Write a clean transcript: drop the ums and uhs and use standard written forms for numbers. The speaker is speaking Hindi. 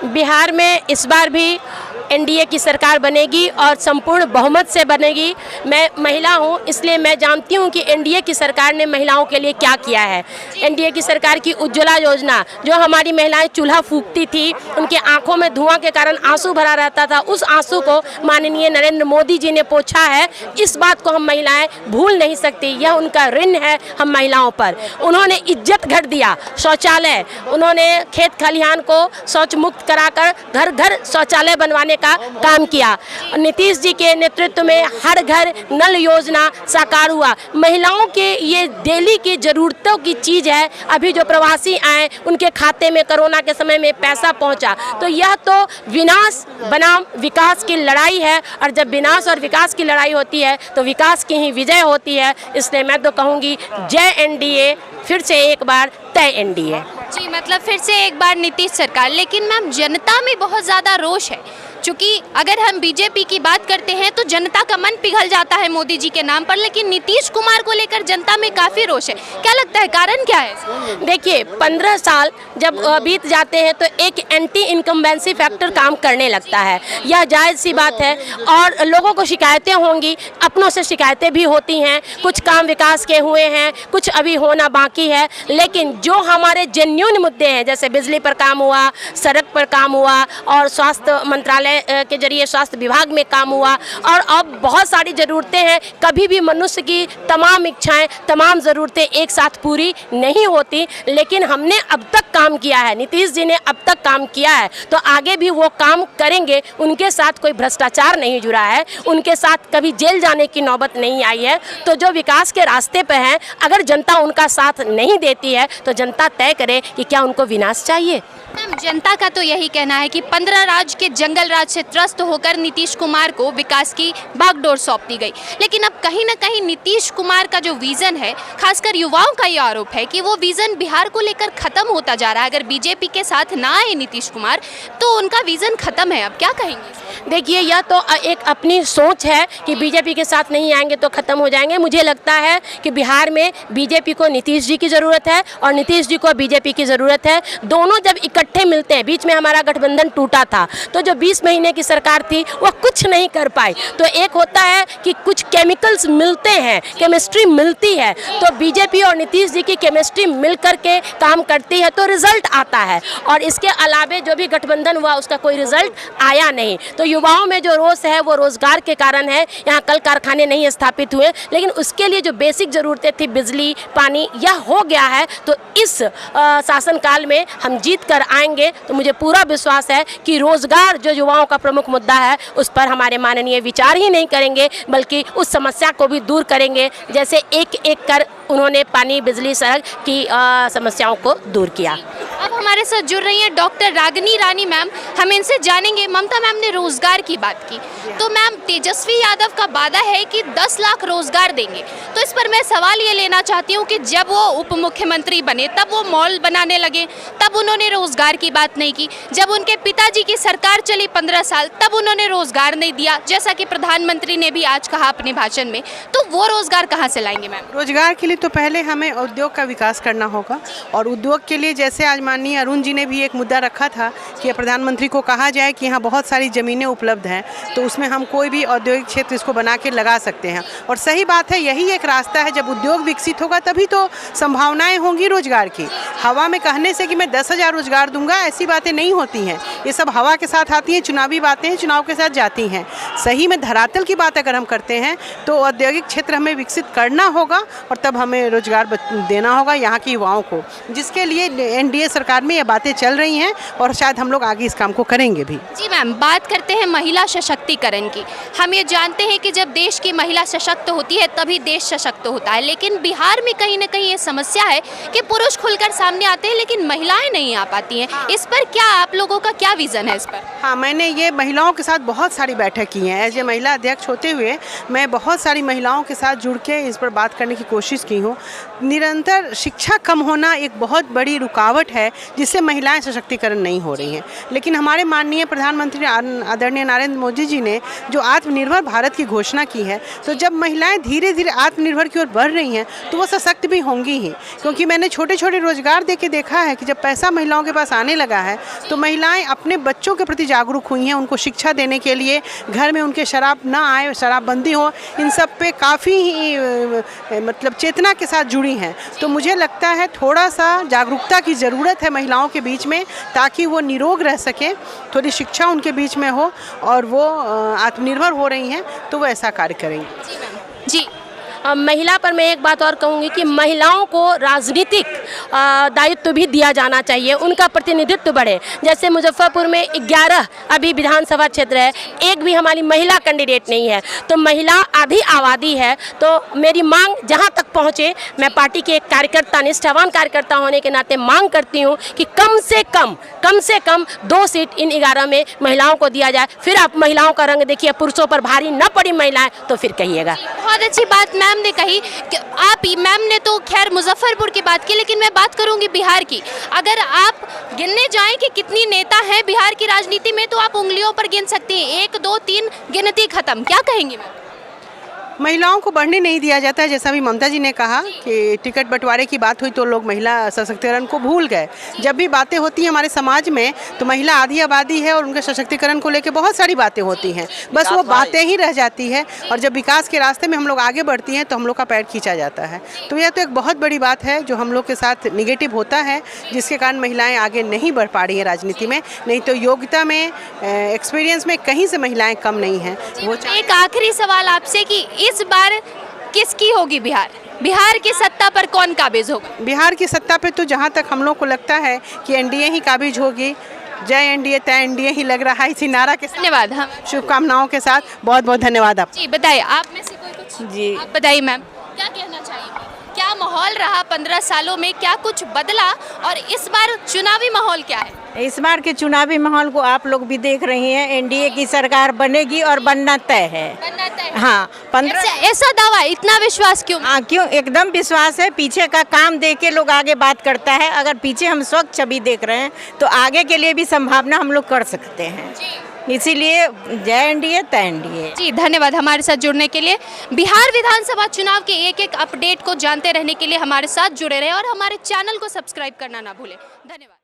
बिहार में इस बार भी एनडीए की सरकार बनेगी और संपूर्ण बहुमत से बनेगी। मैं महिला हूं, इसलिए मैं जानती हूं कि एनडीए की सरकार ने महिलाओं के लिए क्या किया है। एनडीए की सरकार की उज्ज्वला योजना, जो हमारी महिलाएं चूल्हा फूंकती थी, उनके आंखों में धुआं के कारण आंसू भरा रहता था, उस आंसू को माननीय नरेंद्र मोदी जी ने पोंछा है। इस बात को हम महिलाएं भूल नहीं सकती, यह उनका ऋण है हम महिलाओं पर। उन्होंने इज्जत घर दिया, शौचालय, उन्होंने खेत खलिहान को शौच मुक्त कराकर घर घर शौचालय बनवाने का काम किया। नीतीश जी के नेतृत्व में हर घर नल योजना साकार हुआ। महिलाओं के ये डेली की जरूरतों की चीज है। अभी जो प्रवासी आए उनके खाते में कोरोना के समय में पैसा पहुंचा, तो यह तो विनाश बनाम विकास की लड़ाई है। और जब विनाश और विकास की लड़ाई होती है तो विकास की ही विजय होती है। इसलिए मैं तो कहूँगी जय एनडीए, फिर से एक बार तय एनडीए। जी, मतलब फिर से एक बार नीतीश सरकार। लेकिन मैम, जनता में बहुत ज़्यादा रोष है, क्योंकि अगर हम बीजेपी की बात करते हैं तो जनता का मन पिघल जाता है मोदी जी के नाम पर, लेकिन नीतीश कुमार को लेकर जनता में काफ़ी रोष है। क्या लगता है, कारण क्या है? देखिए, 15 साल जब बीत जाते हैं तो एक एंटी इनकम्बेंसी फैक्टर काम करने लगता है, यह जायज़ सी बात है। और लोगों को शिकायतें होंगी, अपनों से शिकायतें भी होती हैं, कुछ काम विकास के हुए हैं, कुछ अभी होना बाकी है। लेकिन जो हमारे जेन्युइन मुद्दे हैं, जैसे बिजली पर काम हुआ, सड़क पर काम हुआ, और स्वास्थ्य मंत्रालय के जरिए स्वास्थ्य विभाग में काम हुआ, और अब बहुत सारी ज़रूरतें हैं। कभी भी मनुष्य की तमाम इच्छाएं, तमाम ज़रूरतें एक साथ पूरी नहीं होती, लेकिन हमने अब तक काम किया है, नीतीश जी ने अब तक काम किया है, तो आगे भी वो काम करेंगे। उनके साथ कोई भ्रष्टाचार नहीं जुड़ा है, उनके साथ कभी जेल जाने की नौबत नहीं आई है। तो जो विकास के रास्ते पर हैं, अगर जनता उनका साथ नहीं देती है तो जनता तय करे कि क्या उनको विनाश चाहिए। मैम, जनता का तो यही कहना है कि 15 राज्य के जंगल राज से त्रस्त होकर नीतीश कुमार को विकास की बागडोर सौंप दी गई। लेकिन अब कहीं ना कहीं नीतीश कुमार का जो विजन है, खासकर युवाओं का ये आरोप है कि वो विजन बिहार को लेकर खत्म होता जा रहा है। अगर बीजेपी के साथ ना आए नीतीश कुमार तो उनका विजन खत्म है। अब क्या कहेंगे? देखिए, यह तो एक अपनी सोच है कि बीजेपी के साथ नहीं आएंगे तो खत्म हो जाएंगे। मुझे लगता है कि बिहार में बीजेपी को नीतीश जी की ज़रूरत है और नीतीश जी को बीजेपी की ज़रूरत है। दोनों जब इकट्ठे मिलते हैं, बीच में हमारा गठबंधन टूटा था, तो जो 20 महीने की सरकार थी वह कुछ नहीं कर पाई। तो एक होता है कि कुछ केमिकल्स मिलते हैं, केमिस्ट्री मिलती है, तो बीजेपी और नीतीश जी की केमिस्ट्री मिल करके काम करती है तो रिजल्ट आता है। और इसके अलावे जो भी गठबंधन हुआ उसका कोई रिजल्ट आया नहीं। तो युवाओं में जो रोष है वो रोजगार के कारण है। यहाँ कल कारखाने नहीं स्थापित हुए, लेकिन उसके लिए जो बेसिक ज़रूरतें थी, बिजली, पानी, यह हो गया है। तो इस शासनकाल में हम जीत कर आएंगे। तो मुझे पूरा विश्वास है कि रोजगार जो युवाओं का प्रमुख मुद्दा है उस पर हमारे माननीय विचार ही नहीं करेंगे, बल्कि उस समस्या को भी दूर करेंगे, जैसे एक एक कर उन्होंने पानी, बिजली, सड़क की समस्याओं को दूर किया। अब हमारे साथ जुड़ रही हैं डॉक्टर रागिनी रानी मैम। हम इनसे जानेंगे, ममता मैम ने रोजगार की बात की, तो मैम तेजस्वी यादव का वादा है कि 10 लाख रोजगार देंगे। तो इस पर मैं सवाल ये लेना चाहती हूँ कि जब वो उप मुख्यमंत्री बने तब वो मॉल बनाने लगे, तब उन्होंने रोजगार की बात नहीं की। जब उनके पिताजी की सरकार चली 15 साल, तब उन्होंने रोजगार नहीं दिया, जैसा कि प्रधानमंत्री ने भी आज कहा अपने भाषण में। तो वो रोजगार कहाँ से लाएंगे मैम? रोजगार के लिए तो पहले हमें उद्योग का विकास करना होगा, और उद्योग के लिए जैसे आज माननीय अरुण जी ने भी एक मुद्दा रखा था कि प्रधानमंत्री को कहा जाए कि यहाँ बहुत सारी ज़मीनें उपलब्ध हैं, तो उसमें हम कोई भी औद्योगिक क्षेत्र इसको बना के लगा सकते हैं। और सही बात है, यही एक रास्ता है। जब उद्योग विकसित होगा तभी तो संभावनाएं होंगी रोजगार की। हवा में कहने से कि मैं 10,000 रोजगार दूंगा, ऐसी बातें नहीं होती हैं। ये सब हवा के साथ आती हैं, चुनावी बातें हैं, चुनाव के साथ जाती हैं। सही में धरातल की बात अगर हम करते हैं तो औद्योगिक क्षेत्र हमें विकसित करना होगा, और तब हमें रोजगार देना होगा यहाँ के युवाओं को, जिसके लिए एनडीए सरकार में ये बातें चल रही हैं, और शायद हम लोग आगे इस काम को करेंगे भी। जी मैम, बात करते हैं महिला सशक्तिकरण की। हम ये जानते हैं कि जब देश की महिला सशक्त होती है तभी देश सशक्त होता है, लेकिन बिहार में कहीं ना कहीं ये समस्या है कि पुरुष खुलकर सामने आते हैं लेकिन महिलाएं नहीं आ पाती हैं। इस पर क्या आप लोगों का क्या विजन है इस पर? हाँ, मैंने ये महिलाओं के साथ बहुत सारी बैठक की हैं। हैं। एज ए महिला अध्यक्ष होते हुए मैं बहुत सारी महिलाओं के साथ जुड़ के इस पर बात करने की कोशिश की हूँ। निरंतर शिक्षा कम होना एक बहुत बड़ी रुकावट है जिससे महिलाएं सशक्तिकरण नहीं हो रही हैं। लेकिन हमारे माननीय प्रधानमंत्री आदरणीय नरेंद्र मोदी जी ने जो आत्मनिर्भर भारत की घोषणा की है, तो जब महिलाएं धीरे धीरे आत्मनिर्भर की ओर बढ़ रही हैं तो वो सशक्त भी होंगी ही। क्योंकि मैंने छोटे छोटे रोजगार दे के देखा है कि जब पैसा महिलाओं के पास आने लगा है तो महिलाएं अपने बच्चों के प्रति जागरूक हुई हैं, उनको शिक्षा देने के लिए, घर में उनके शराब ना आए, शराबबंदी हो, इन सब पे काफ़ी ही मतलब चेतना के साथ जुड़ी हैं। तो मुझे लगता है थोड़ा सा जागरूकता की ज़रूरत है महिलाओं के बीच में, ताकि वो निरोग रह सकें, थोड़ी शिक्षा उनके बीच में हो और वो आत्मनिर्भर हो रही हैं तो वो ऐसा कार्य करेंगी। जी, महिला पर मैं एक बात और कहूँगी कि महिलाओं को राजनीतिक दायित्व भी दिया जाना चाहिए, उनका प्रतिनिधित्व बढ़े। जैसे मुजफ्फरपुर में 11 अभी विधानसभा क्षेत्र है, एक भी हमारी महिला कैंडिडेट नहीं है, तो महिला आधी आबादी है। तो मेरी मांग जहाँ तक पहुँचे, मैं पार्टी के एक कार्यकर्ता, निष्ठावान कार्यकर्ता होने के नाते मांग करती हूँ कि कम से कम 2 सीट इन 11 में महिलाओं को दिया जाए। फिर आप महिलाओं का रंग देखिए, पुरुषों पर भारी न पड़ी महिलाएं तो फिर कहिएगा। बहुत अच्छी बात मैम ने कही कि आप, मैम ने तो खैर मुजफ्फरपुर की बात की, लेकिन मैं बात करूंगी बिहार की। अगर आप गिनने जाएं कि कितनी नेता हैं बिहार की राजनीति में, तो आप उंगलियों पर गिन सकती हैं, 1 2 3 गिनती खत्म। क्या कहेंगी मैम? महिलाओं को बढ़ने नहीं दिया जाता है। जैसा भी ममता जी ने कहा कि टिकट बंटवारे की बात हुई तो लोग महिला सशक्तिकरण को भूल गए। जब भी बातें होती हैं हमारे समाज में तो महिला आधी आबादी है और उनके सशक्तिकरण को लेकर बहुत सारी बातें होती हैं, बस वो बातें ही रह जाती है। और जब विकास के रास्ते में हम लोग आगे बढ़ती हैं तो हम लोग का पैर खींचा जाता है। तो यह तो एक बहुत बड़ी बात है जो हम लोग के साथ निगेटिव होता है, जिसके कारण महिलाएँ आगे नहीं बढ़ पा रही हैं राजनीति में। नहीं तो योग्यता में, एक्सपीरियंस में कहीं से महिलाएँ कम नहीं हैं। वो एक आखिरी सवाल आपसे कि इस बार किसकी होगी बिहार की सत्ता पर कौन काबिज होगा? बिहार की सत्ता पे तो जहाँ तक हम लोग को लगता है कि एनडीए ही काबिज होगी। जय एनडीए तय एनडीए ही लग रहा है, इसी नारा के साथ। धन्यवाद। हाँ, शुभकामनाओं के साथ बहुत बहुत धन्यवाद आप। जी बताइए, आप में से कोई कुछ? जी आप बताइए मैम, क्या कहना चाहिए? क्या माहौल रहा 15 सालों में, क्या कुछ बदला और इस बार चुनावी माहौल क्या है? इस बार के चुनावी माहौल को आप लोग भी देख रही हैं। एनडीए की सरकार बनेगी और बनना तय है। हाँ, 15 ऐसा दावा, इतना विश्वास क्यों? हाँ, क्यों? एकदम विश्वास है। पीछे का काम देख के लोग आगे बात करता है। अगर पीछे हम स्वच्छ छवि देख रहे हैं तो आगे के लिए भी संभावना हम लोग कर सकते हैं। इसीलिए जय एनडीए तय एनडीए। जी धन्यवाद हमारे साथ जुड़ने के लिए। बिहार विधानसभा चुनाव के एक अपडेट को जानते रहने के लिए हमारे साथ जुड़े रहे और हमारे चैनल को सब्सक्राइब करना ना भूलें। धन्यवाद।